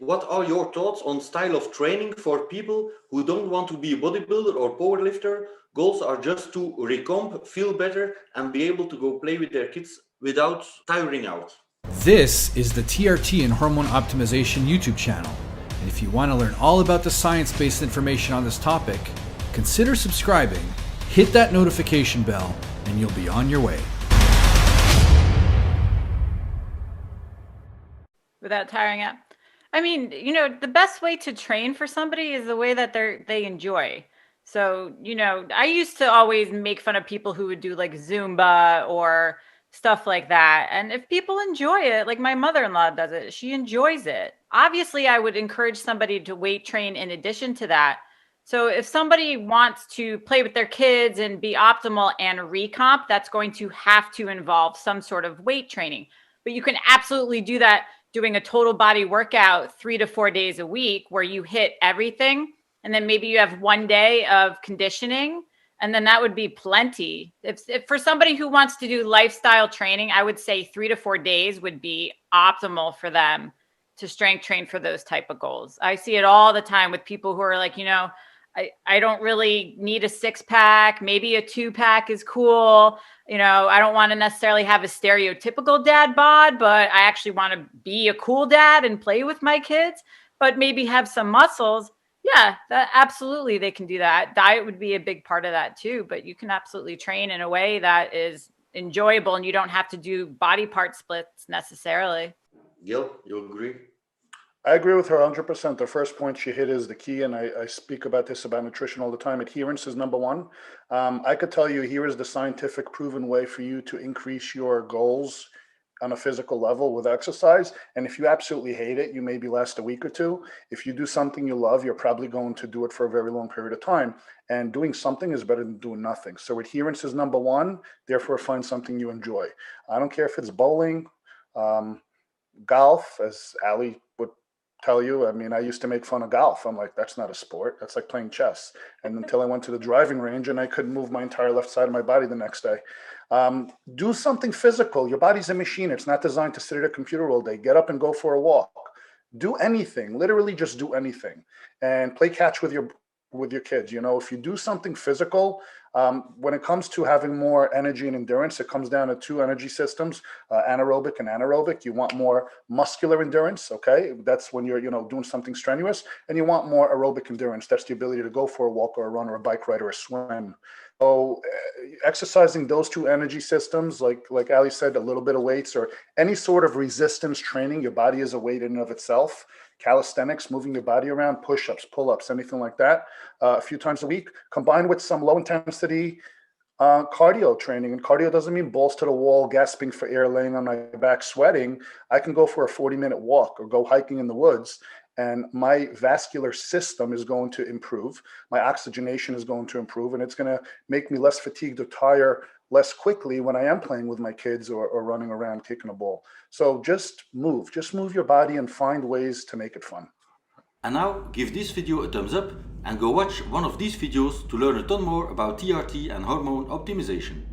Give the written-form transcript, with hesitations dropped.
what are your thoughts on style of training for people who don't want to be a bodybuilder or powerlifter? Goals are just to recomp, feel better, and be able to go play with their kids without tiring out. This is the TRT and Hormone Optimization YouTube channel. And if you want to learn all about the science-based information on this topic, consider subscribing, hit that notification bell, and you'll be on your way. Without tiring out. I mean, the best way to train for somebody is the way that they enjoy. So, I used to always make fun of people who would do like Zumba or stuff like that. And if people enjoy it, like my mother-in-law does it, she enjoys it. Obviously, I would encourage somebody to weight train in addition to that. So if somebody wants to play with their kids and be optimal and recomp, that's going to have to involve some sort of weight training. But you can absolutely do that doing a total body workout 3 to 4 days a week where you hit everything. And then maybe you have 1 day of conditioning. And then that would be plenty. If for somebody who wants to do lifestyle training, I would say 3 to 4 days would be optimal for them to strength train for those type of goals. I see it all the time with people who are like, I don't really need a 6-pack. Maybe a 2-pack is cool. I don't want to necessarily have a stereotypical dad bod, but I actually want to be a cool dad and play with my kids, but maybe have some muscles. Yeah, that absolutely they can do that. Diet would be a big part of that too, but you can absolutely train in a way that is enjoyable and you don't have to do body part splits necessarily. Gil, you agree? I agree with her 100%. The first point she hit is the key, and I speak about this about nutrition all the time. Adherence is number one. I could tell you here is the scientific proven way for you to increase your goals on a physical level with exercise. And if you absolutely hate it, you maybe last a week or two. If you do something you love, you're probably going to do it for a very long period of time. And doing something is better than doing nothing. So adherence is number one. Therefore, find something you enjoy. I don't care if it's bowling, golf, as Ali would tell you. I mean, I used to make fun of golf. I'm like, that's not a sport. That's like playing chess. And until I went to the driving range and I couldn't move my entire left side of my body the next day. Do something physical. Your body's a machine. It's not designed to sit at a computer all day. Get up and go for a walk. Do anything. Literally just do anything. And play catch with your kids. If you do something physical, when it comes to having more energy and endurance, it comes down to two energy systems, anaerobic and anaerobic. You want more muscular endurance, okay? That's when you're, doing something strenuous. And you want more aerobic endurance. That's the ability to go for a walk or a run or a bike ride or a swim. So exercising those two energy systems, like Ali said, a little bit of weights or any sort of resistance training, your body is a weight in and of itself. Calisthenics, moving your body around, push-ups, pull-ups, anything like that, a few times a week, combined with some low-intensity cardio training. And cardio doesn't mean balls to the wall, gasping for air, laying on my back, sweating. I can go for a 40-minute walk or go hiking in the woods, and my vascular system is going to improve. My oxygenation is going to improve, and it's going to make me less fatigued or tired less quickly when I am playing with my kids or running around kicking a ball. So just move your body and find ways to make it fun. And now give this video a thumbs up and go watch one of these videos to learn a ton more about TRT and hormone optimization.